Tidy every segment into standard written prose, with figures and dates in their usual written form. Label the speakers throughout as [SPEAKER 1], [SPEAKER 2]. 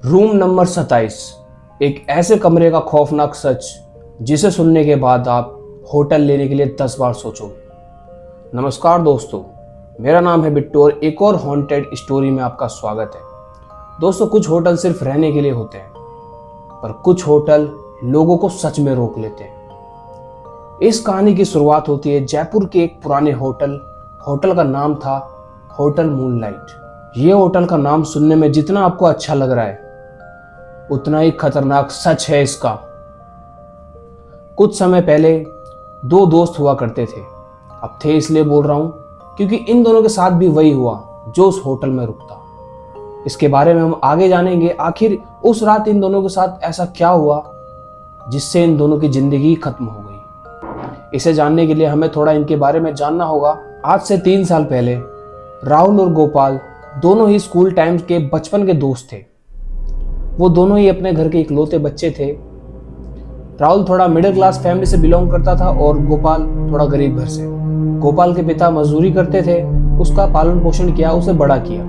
[SPEAKER 1] Room number 27, एक ऐसे कमरे का खौफनाक सच जिसे सुनने के बाद आप होटल लेने के लिए 10 बार सोचोगे। नमस्कार दोस्तों, मेरा नाम है बिट्टू और एक और हॉन्टेड स्टोरी में आपका स्वागत है। दोस्तों, कुछ होटल सिर्फ रहने के लिए होते हैं, पर कुछ होटल लोगों को सच में रोक लेते हैं। इस कहानी की शुरुआत होती है जयपुर के एक पुराने होटल का नाम था होटल मूनलाइट। ये होटल का नाम सुनने में जितना आपको अच्छा लग रहा है, उतना ही खतरनाक सच है इसका। कुछ समय पहले दो दोस्त हुआ करते थे। अब थे इसलिए बोल रहा हूं क्योंकि इन दोनों के साथ भी वही हुआ जो उस होटल में रुकता। इसके बारे में हम आगे जानेंगे। आखिर उस रात इन दोनों के साथ ऐसा क्या हुआ जिससे इन दोनों की जिंदगी खत्म हो गई। इसे जानने के लिए हमें थोड़ा इनके बारे में जानना होगा। आज से 3 साल पहले राहुल और गोपाल दोनों ही स्कूल टाइम्स के बचपन के दोस्त थे। वो दोनों ही अपने घर के इकलौते बच्चे थे। राहुल थोड़ा मिडिल क्लास फैमिली से बिलोंग करता था और गोपाल थोड़ा गरीब घर से। गोपाल के पिता मजदूरी करते थे, उसका पालन पोषण किया, उसे बड़ा किया।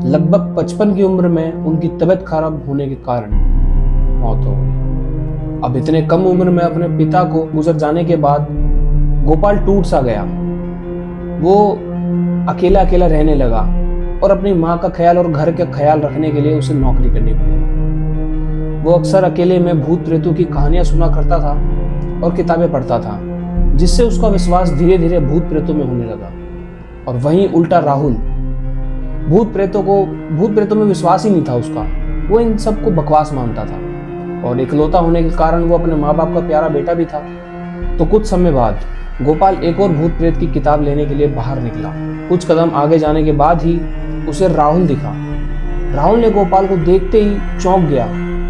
[SPEAKER 1] लगभग 55 की उम्र में उनकी तबीयत खराब होने के कारण मौत हो गई। अब इतने कम उम्र में अपने पिता को गुजर जाने के बाद गोपाल टूट सा गया। वो अकेला अकेला रहने लगा और अपनी माँ का ख्याल और घर का ख्याल रखने के लिए उसे नौकरी करनी पड़ी। वो अक्सर अकेले में भूत प्रेतों की कहानियां सुना करता था और किताबें पढ़ता था, जिससे उसका विश्वास धीरे धीरे भूत प्रेतों में होने लगा। और वहीं उल्टा राहुल, भूत प्रेतों में विश्वास ही नहीं था उसका। वो इन सबको बकवास मानता था और इकलौता होने के कारण वो अपने माँ बाप का प्यारा बेटा भी था। तो कुछ समय बाद गोपाल एक और भूत प्रेत की किताब लेने के लिए बाहर निकला। कुछ कदम आगे जाने के बाद ही उसे राहुल दिखा। राहुल ने गोपाल को देखते ही चौंक गया,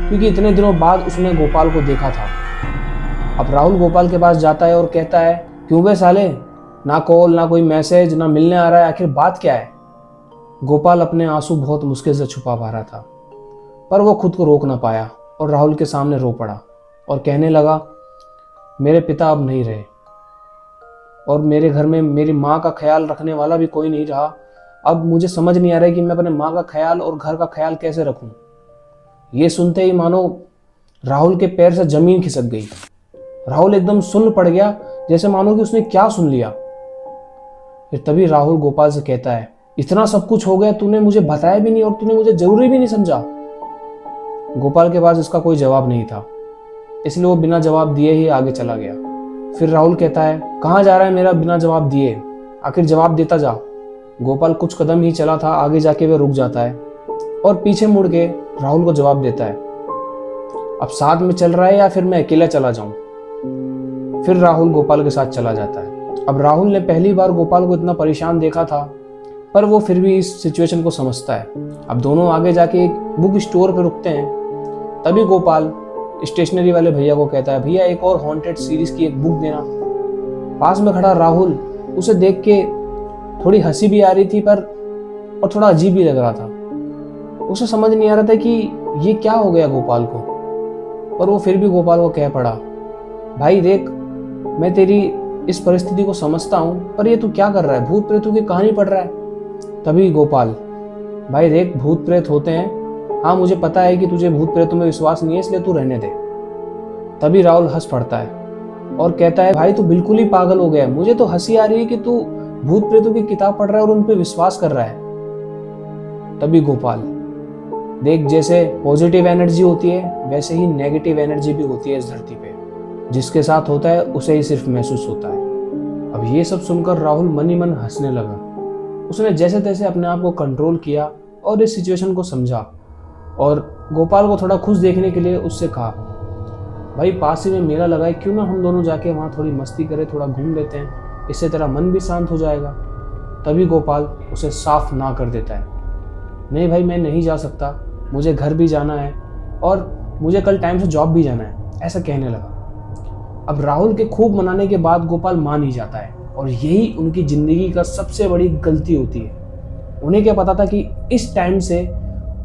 [SPEAKER 1] क्योंकि इतने दिनों बाद उसने गोपाल को देखा था। अब राहुल गोपाल के पास जाता है और कहता है, क्यों बे साले, ना कॉल ना कोई मैसेज, ना मिलने आ रहा है, आखिर बात क्या है? गोपाल अपने आंसू बहुत मुश्किल से छुपा पा रहा था, पर वो खुद को रोक ना पाया और राहुल के सामने रो पड़ा और कहने लगा, मेरे पिता अब नहीं रहे और मेरे घर में मेरी माँ का ख्याल रखने वाला भी कोई नहीं रहा। अब मुझे समझ नहीं आ रहा है कि मैं अपने माँ का ख्याल और घर का ख्याल कैसे रखूं। ये सुनते ही मानो राहुल के पैर से जमीन खिसक गई। राहुल एकदम सुन्न पड़ गया, जैसे मानो कि उसने क्या सुन लिया। फिर तभी राहुल गोपाल से कहता है, इतना सब कुछ हो गया, तूने मुझे बताया भी नहीं और तूने मुझे जरूरी भी नहीं समझा। गोपाल के पास इसका कोई जवाब नहीं था, इसलिए वो बिना जवाब दिए ही आगे चला गया। फिर राहुल कहता है, कहाँ जा रहा है मेरा बिना जवाब दिए, आखिर जवाब देता जा। गोपाल कुछ कदम ही चला था, आगे जाके वह रुक जाता है और पीछे मुड़ के राहुल को जवाब देता है, अब साथ में चल रहा है या फिर मैं अकेला चला जाऊं। फिर राहुल गोपाल के साथ चला जाता है। अब राहुल ने पहली बार गोपाल को इतना परेशान देखा था, पर वो फिर भी इस सिचुएशन को समझता है। अब दोनों आगे जाके एक बुक स्टोर पर रुकते हैं। तभी गोपाल स्टेशनरी वाले भैया को कहता है, भैया एक और हॉन्टेड सीरीज की एक बुक देना। पास में खड़ा राहुल उसे देख के थोड़ी हंसी भी आ रही थी, पर और थोड़ा अजीब भी लग रहा था। उसे समझ नहीं आ रहा था कि ये क्या हो गया गोपाल को, पर वो फिर भी गोपाल को कह पड़ा, भाई देख, मैं तेरी इस परिस्थिति को समझता हूँ, पर ये तू क्या कर रहा है, भूत प्रेतों की कहानी पढ़ रहा है। तभी गोपाल, भाई देख, भूत प्रेत होते हैं, हाँ मुझे पता है कि तुझे भूत प्रेतों में विश्वास नहीं है, इसलिए तू रहने दे। तभी राहुल हंस पड़ता है और कहता है, भाई तू बिल्कुल ही पागल हो गया है, मुझे तो हंसी आ रही है कि तू भूत प्रेतों की किताब पढ़ रहा है और उन पे विश्वास कर रहा है। तभी गोपाल, देख, जैसे पॉजिटिव एनर्जी होती है वैसे ही नेगेटिव एनर्जी भी होती है इस धरती पे। जिसके साथ होता है उसे ही सिर्फ महसूस होता है। अब ये सब सुनकर राहुल मन ही मन हंसने लगा। उसने जैसे तैसे अपने आप को कंट्रोल किया और इस सिचुएशन को समझा और गोपाल को थोड़ा खुश देखने के लिए उससे कहा, भाई पास ही में मेला लगा है, क्यों ना हम दोनों जाके वहाँ थोड़ी मस्ती करें, थोड़ा घूम लेते हैं, इससे तेरा मन भी शांत हो जाएगा। तभी गोपाल उसे साफ ना कर देता है, नहीं भाई मैं नहीं जा सकता, मुझे घर भी जाना है और मुझे कल टाइम से जॉब भी जाना है, ऐसा कहने लगा। अब राहुल के खूब मनाने के बाद गोपाल मान ही जाता है और यही उनकी जिंदगी का सबसे बड़ी गलती होती है। उन्हें क्या पता था कि इस टाइम से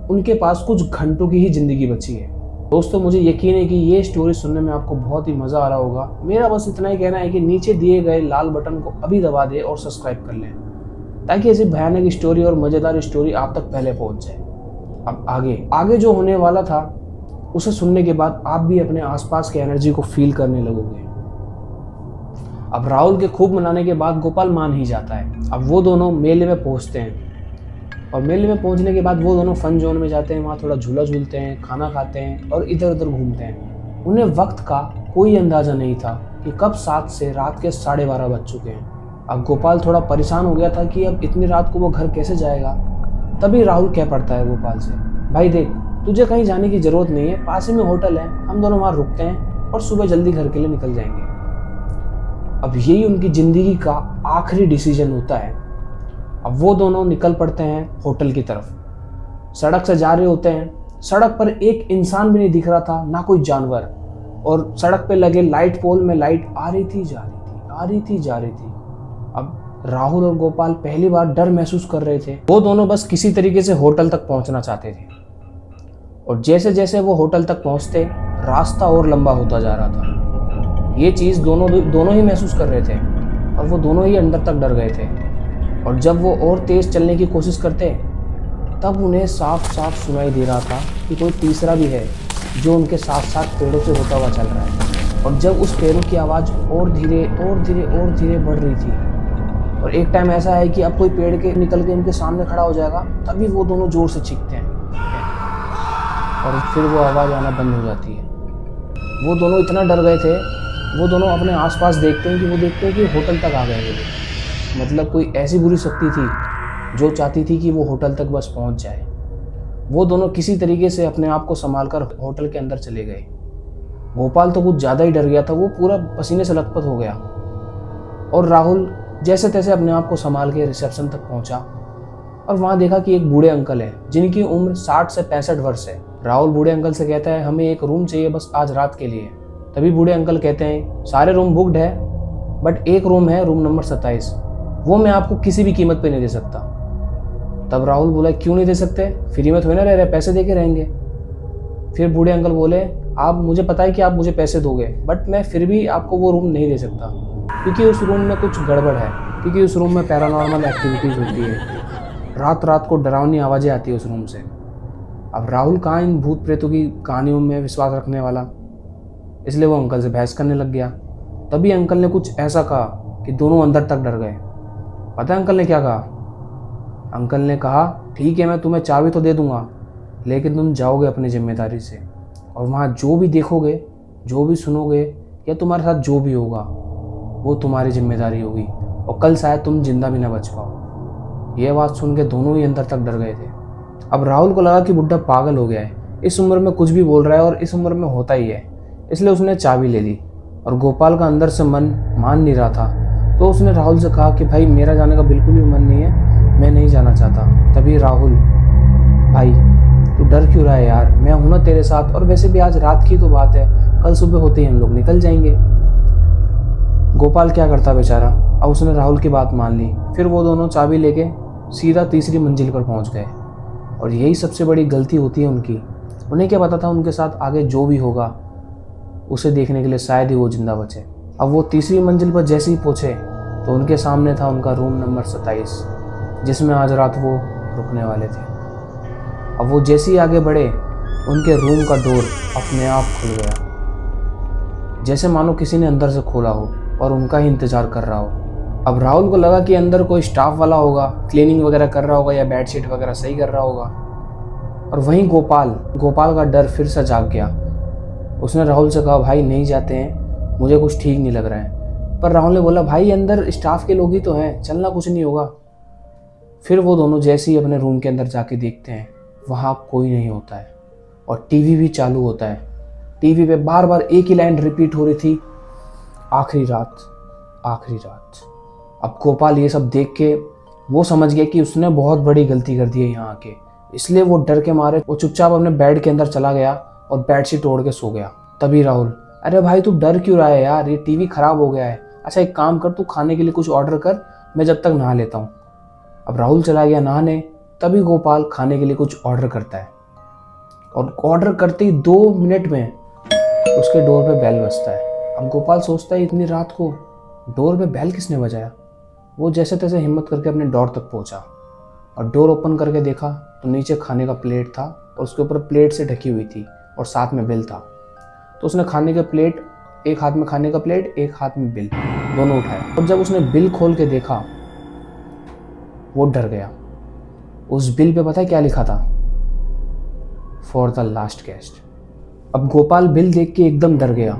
[SPEAKER 1] उनके पास कुछ घंटों की ही जिंदगी बची है। दोस्तों, मुझे यकीन है कि ये स्टोरी सुनने में आपको बहुत ही मज़ा आ रहा होगा। मेरा बस इतना ही कहना है कि नीचे दिए गए लाल बटन को अभी दबा दें और सब्सक्राइब कर लें, ताकि ऐसी भयानक स्टोरी और मज़ेदार स्टोरी आप तक पहले पहुंच जाए। अब आगे आगे जो होने वाला था उसे सुनने के बाद आप भी अपने आसपास के एनर्जी को फील करने लगोगे। अब राहुल के खूब मनाने के बाद गोपाल मान ही जाता है। अब वो दोनों मेले में पहुंचते हैं और मेले में पहुंचने के बाद वो दोनों फन जोन में जाते हैं। वहाँ थोड़ा झूला झूलते हैं, खाना खाते हैं और इधर उधर घूमते हैं। उन्हें वक्त का कोई अंदाज़ा नहीं था कि कब 7 से रात के 12:30 बज चुके हैं। अब गोपाल थोड़ा परेशान हो गया था कि अब इतनी रात को वो घर कैसे जाएगा। तभी राहुल कह पड़ता है गोपाल से, भाई देख, तुझे कहीं जाने की ज़रूरत नहीं है, पास ही में होटल है, हम दोनों वहाँ रुकते हैं और सुबह जल्दी घर के लिए निकल जाएंगे। अब यही उनकी ज़िंदगी का आखिरी डिसीजन होता है। अब वो दोनों निकल पड़ते हैं होटल की तरफ। सड़क से जा रहे होते हैं। सड़क पर एक इंसान भी नहीं दिख रहा था, ना कोई जानवर। और सड़क पे लगे लाइट पोल में लाइट आ रही थी, जा रही थी, आ रही थी, जा रही थी। अब राहुल और गोपाल पहली बार डर महसूस कर रहे थे। वो दोनों बस किसी तरीके से होटल तक पहुंचना चाहते थे। और जैसे जैसे वो होटल तक पहुंचते, रास्ता और लंबा होता जा रहा था। ये चीज़ दोनों ही महसूस कर रहे थे और वो दोनों ही अंदर तक डर गए थे। और जब वो और तेज़ चलने की कोशिश करते तब उन्हें साफ साफ सुनाई दे रहा था कि कोई तीसरा भी है जो उनके साथ साथ पेड़ों से होता हुआ चल रहा है। और जब उस पैरों की आवाज़ और धीरे और धीरे और धीरे बढ़ रही थी और एक टाइम ऐसा है कि अब कोई पेड़ के निकल के उनके सामने खड़ा हो जाएगा, तभी वो दोनों ज़ोर से चीखते हैं और फिर वो आवाज़ आना बंद हो जाती है। वो दोनों इतना डर गए थे, वो दोनों अपने आसपास देखते हैं कि होटल तक आ गए हैं। मतलब कोई ऐसी बुरी शक्ति थी जो चाहती थी कि वो होटल तक बस पहुंच जाए। वो दोनों किसी तरीके से अपने आप को संभाल कर होटल के अंदर चले गए। गोपाल तो कुछ ज़्यादा ही डर गया था, वो पूरा पसीने से लथपथ हो गया। और राहुल जैसे तैसे अपने आप को संभाल के रिसेप्शन तक पहुंचा और वहाँ देखा कि एक बूढ़े अंकल है जिनकी उम्र 60 से 65 वर्ष है। राहुल बूढ़े अंकल से कहता है, हमें एक रूम चाहिए बस आज रात के लिए। तभी बूढ़े अंकल कहते हैं, सारे रूम बुक्ड है बट एक रूम है, रूम नंबर 27, वो मैं आपको किसी भी कीमत पे नहीं दे सकता। तब राहुल बोला, क्यों नहीं दे सकते, फ्री में थोड़ी ना रह रहे, पैसे दे के रहेंगे। फिर बूढ़े अंकल बोले, आप मुझे पता है कि आप मुझे पैसे दोगे बट मैं फिर भी आपको वो रूम नहीं दे सकता क्योंकि उस रूम में कुछ गड़बड़ है, क्योंकि उस रूम में पैरानॉर्मल एक्टिविटीज़ होती है। रात रात को डरावनी आवाज़ें आती है उस रूम से। अब राहुल कहाँ इन भूत प्रेतों की कहानियों में विश्वास रखने वाला, इसलिए वो अंकल से बहस करने लग गया। तभी अंकल ने कुछ ऐसा कहा कि दोनों अंदर तक डर गए। पता है अंकल ने क्या कहा? अंकल ने कहा, ठीक है मैं तुम्हें चाबी तो दे दूंगा लेकिन तुम जाओगे अपनी जिम्मेदारी से और वहाँ जो भी देखोगे, जो भी सुनोगे या तुम्हारे साथ जो भी होगा वो तुम्हारी जिम्मेदारी होगी और कल शायद तुम जिंदा भी ना बच पाओ। यह बात सुन के दोनों ही अंदर तक डर गए थे। अब राहुल को लगा कि बुड्ढा पागल हो गया है, इस उम्र में कुछ भी बोल रहा है और इस उम्र में होता ही है, इसलिए उसने चाबी ले ली। और गोपाल का अंदर से मन मान नहीं रहा था तो उसने राहुल से कहा कि भाई मेरा जाने का बिल्कुल भी मन नहीं है, मैं नहीं जाना चाहता। तभी राहुल, भाई तू डर क्यों रहा है यार, मैं हूं ना तेरे साथ, और वैसे भी आज रात की तो बात है, कल सुबह होते ही हम लोग निकल जाएंगे। गोपाल क्या करता बेचारा, अब उसने राहुल की बात मान ली। फिर वो दोनों चाबी लेके सीधा तीसरी मंजिल पर पहुंच गए और यही सबसे बड़ी गलती होती है उनकी। उन्हें क्या पता था उनके साथ आगे जो भी होगा उसे देखने के लिए शायद ही वो जिंदा बचे। अब वो तीसरी मंजिल पर जैसे ही पहुंचे तो उनके सामने था उनका रूम नंबर 27 जिसमें आज रात वो रुकने वाले थे। अब वो जैसे ही आगे बढ़े उनके रूम का डोर अपने आप खुल गया, जैसे मानो किसी ने अंदर से खोला हो और उनका ही इंतजार कर रहा हो। अब राहुल को लगा कि अंदर कोई स्टाफ वाला होगा, क्लीनिंग वगैरह कर रहा होगा या बेडशीट वगैरह सही कर रहा होगा। और वहीं गोपाल का डर फिर से जाग गया। उसने राहुल से कहा, भाई नहीं जाते हैं, मुझे कुछ ठीक नहीं लग रहा है। पर राहुल ने बोला, भाई अंदर स्टाफ के लोग ही तो हैं, चलना कुछ नहीं होगा। फिर वो दोनों जैसे ही अपने रूम के अंदर जाके देखते हैं वहाँ कोई नहीं होता है और टीवी भी चालू होता है। टीवी पे बार बार एक ही लाइन रिपीट हो रही थी, आखिरी रात, आखिरी रात। अब गोपाल ये सब देख के वो समझ गया कि उसने बहुत बड़ी गलती कर दी है यहाँ आके, इसलिए वो डर के मारे वो चुपचाप अपने बेड के अंदर चला गया और बेडशीट ओढ़ के सो गया। तभी राहुल, अरे भाई तू डर क्यों रहा है यार, ये टीवी खराब हो गया है। अच्छा एक काम कर, तू खाने के लिए कुछ ऑर्डर कर, मैं जब तक नहा लेता हूँ। अब राहुल चला गया नहाने। तभी गोपाल खाने के लिए कुछ ऑर्डर करता है और ऑर्डर करते ही 2 मिनट में उसके डोर पे बेल बजता है। अब गोपाल सोचता है इतनी रात को डोर पे बेल किसने बजाया। वो जैसे तैसे हिम्मत करके अपने डोर तक पहुंचा और डोर ओपन करके देखा तो नीचे खाने का प्लेट था और उसके ऊपर प्लेट से ढकी हुई थी और साथ में बिल था। तो उसने खाने का प्लेट, एक हाथ में खाने का प्लेट, एक हाथ में बिल, दोनों उठाया और जब उसने बिल खोल के देखा वो डर गया। उस बिल पे पता है क्या लिखा था? For the last guest. अब गोपाल बिल देख के एकदम डर गया।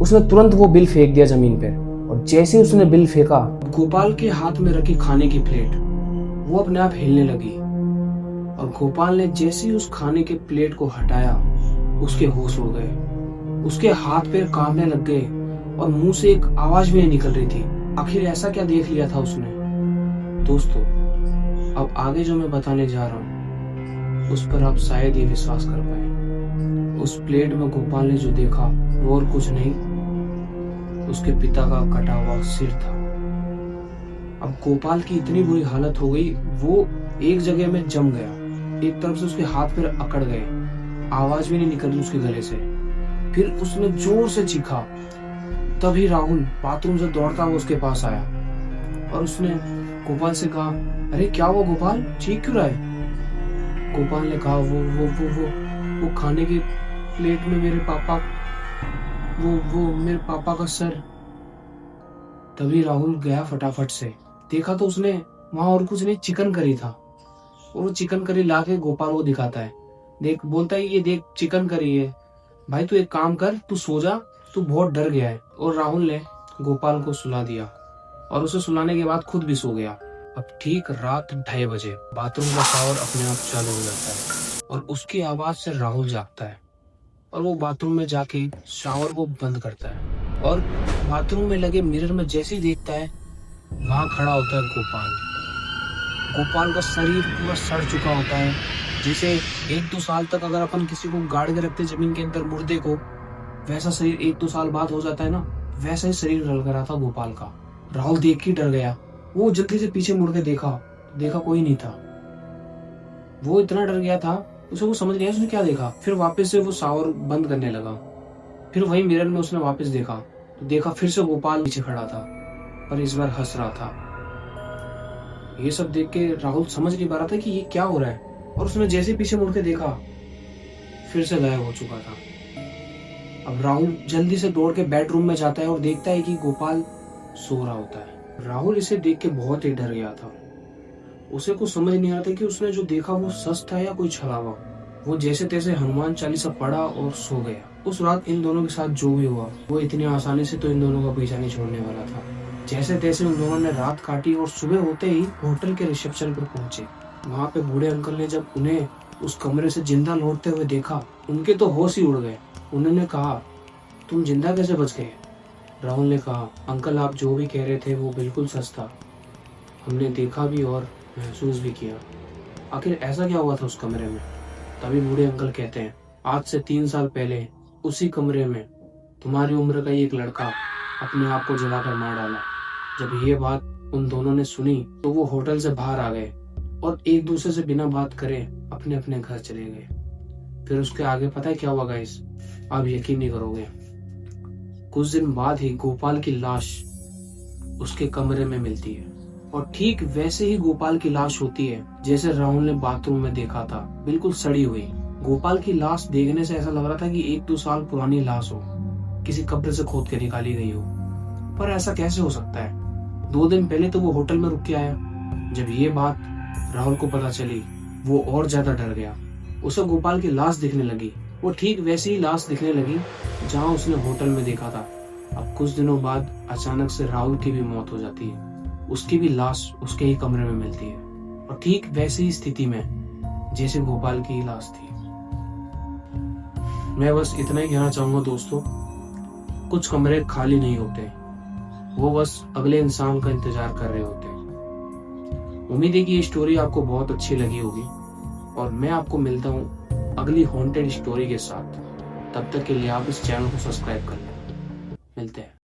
[SPEAKER 1] उसने तुरंत वो बिल फेंक दिया जमीन पे और जैसे ही उसने बिल फेंका, गोपाल के हाथ में रखी खाने की प्लेट वो अपने आप हिलने लगी और गोपाल ने जैसे ही उस खाने के प्लेट को हटाया उसके होश उड़ गए। उसके हाथ पैर कांपने लग गए और मुंह से एक आवाज भी नहीं निकल रही थी। आखिर ऐसा क्या देख लिया था उसने? दोस्तों, अब आगे जो मैं बताने जा रहा हूँ उस पर आप शायद ये विश्वास कर पाए। उस प्लेट में गोपाल ने जो देखा वो और कुछ नहीं, उसके पिता का कटा हुआ सिर था। अब गोपाल की इतनी बुरी हालत हो गई, वो एक जगह में जम गया। एक तरफ से उसके हाथ पैर अकड़ गए, आवाज भी नहीं निकल रही उसके गले से। फिर उसने जोर से चीखा। तभी राहुल बाथरूम से दौड़ता हुआ उसके पास आया और उसने गोपाल से कहा, अरे क्या हुआ गोपाल, चीख क्यों रहा है? गोपाल ने कहा, वो खाने की प्लेट में मेरे पापा, वो मेरे पापा का सर। तभी राहुल गया फटाफट से, देखा तो उसने वहां और कुछ नहीं, चिकन करी था। और वो चिकन करी लाके गोपाल को दिखाता है। देख, बोलता है, ये देख चिकन करी है। भाई तू एक काम कर, तू सो जा, तू बहुत डर गया है। और राहुल ने गोपाल को सुला दिया और उसे सुलाने के बाद खुद भी सो गया। अब ठीक रात 2:30 बजे बाथरूम का शावर अपने आप चालू हो जाता है और उसकी आवाज से राहुल जागता है और वो बाथरूम में जाके शावर को बंद करता है और बाथरूम में लगे मिरर में जैसे ही देखता है वहां खड़ा होता है गोपाल। गोपाल का शरीर पूरा सड़ चुका होता है, जिसे 1-2 साल तक अगर अपन किसी को गाड़ के रखते जमीन के अंदर मुर्दे को, वैसा शरीर 1-2 साल बाद हो जाता है ना, वैसा ही शरीर ढल रहा था गोपाल का। राहुल देख के डर गया। वो जल्दी से पीछे मुड़ के देखा कोई नहीं था। वो इतना डर गया था, उसे वो समझ नहीं आया उसने क्या देखा। फिर वापस से वो शावर बंद करने लगा। फिर वही मिरर में उसने वापस देखा तो देखा फिर से गोपाल नीचे खड़ा था, पर इस बार हंस रहा था। ये सब देख के राहुल समझ नहीं पा रहा था कि ये क्या हो रहा है और उसने जैसे पीछे मुड़ के देखा फिर से गायब हो चुका था। अब राहुल जल्दी से दौड़ के बेडरूम में जाता है और देखता है कि गोपाल सो रहा होता है। राहुल इसे देख के बहुत ही डर गया था। उसे कुछ समझ नहीं आ रहा था कि उसने जो देखा वो सच था या कोई छलावा। वो जैसे तैसे हनुमान चालीसा पढ़ा और सो गया। उस रात इन दोनों के साथ जो भी हुआ वो इतनी आसानी से तो इन दोनों का पीछा नहीं छोड़ने वाला था। जैसे तैसे उन दोनों ने रात काटी और सुबह होते ही होटल के रिसेप्शन पर पहुंचे। वहाँ पे बूढ़े अंकल ने जब उन्हें उस कमरे से जिंदा लौटते हुए देखा, उनके तो होश ही उड़ गए। उन्होंने कहा, तुम जिंदा कैसे बच गए? राहुल ने कहा, अंकल आप जो भी कह रहे थे वो बिल्कुल सच था। हमने देखा भी और महसूस भी किया। आखिर ऐसा क्या हुआ था उस कमरे में? तभी बूढ़े अंकल कहते हैं, आज से 3 साल पहले उसी कमरे में तुम्हारी उम्र का एक लड़का अपने आप को जलाकर मार डाला। जब ये बात उन दोनों ने सुनी तो वो होटल से बाहर आ गए और एक दूसरे से बिना बात करे अपने अपने घर चले गए। फिर उसके आगे पता है क्या हुआ गाइस? आप यकीन नहीं करोगे। कुछ दिन बाद ही गोपाल की लाश उसके कमरे में मिलती है और ठीक वैसे ही गोपाल की लाश होती है जैसे राहुल ने बाथरूम में देखा था, बिल्कुल सड़ी हुई। गोपाल की लाश देखने से ऐसा लग रहा था कि 1-2 साल पुरानी लाश हो, किसी कब्र से खोद के निकाली गई हो। पर ऐसा कैसे हो सकता है? 2 दिन पहले तो वो होटल में रुक के आया। जब ये बात राहुल को पता चली वो और ज्यादा डर गया। उसे गोपाल की लाश दिखने लगी। वो ठीक वैसी ही लाश दिखने लगी जहां उसने होटल में देखा था। अब कुछ दिनों बाद अचानक से राहुल की भी मौत हो जाती है। उसकी भी लाश उसके ही कमरे में मिलती है और ठीक वैसी ही स्थिति में जैसे गोपाल की लाश थी। मैं बस इतना ही कहना चाहूंगा दोस्तों, कुछ कमरे खाली नहीं होते, वो बस अगले इंसान का इंतजार कर रहे होते हैं। उम्मीद है कि ये स्टोरी आपको बहुत अच्छी लगी होगी और मैं आपको मिलता हूँ अगली हॉन्टेड स्टोरी के साथ। तब तक के लिए आप इस चैनल को सब्सक्राइब कर लें। मिलते हैं।